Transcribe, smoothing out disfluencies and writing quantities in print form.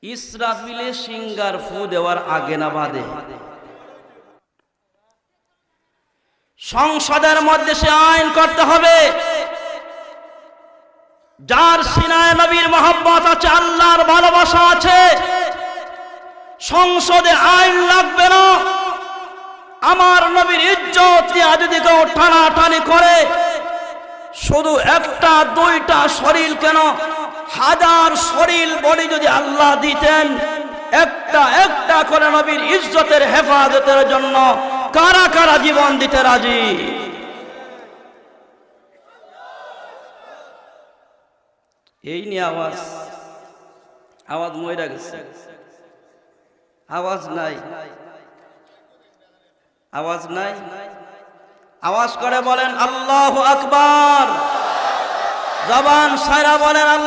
ইসরাফিলে singer ফু দেওয়ার আগে না বাদে? সংসদের মধ্যে সে আইন করতে হবে, যার সিনায় নবীর মহব্বত আছে, আল্লাহর ভালোবাসা আছে, সংসদে আইন লাগবে না। আমার নবীর ইজ্জত নিয়ে যদি কেউ টানাটানি করে, শুধু একটা দুইটা শরীর কেন, হাজার শরীর বডি যদি আল্লাহ দিতেন, একটা একটা করে নবীর ইজ্জতের হেফাজতের জন্য কারা কারা জীবন দিতে রাজি? এই নিয়ে আওয়াজ মইরা গেছে, আওয়াজ নাই, আওয়াজ নাই। আওয়াজ করে বলেন আল্লাহু আকবার, জবান সায়রা বলেন আল্লাহ।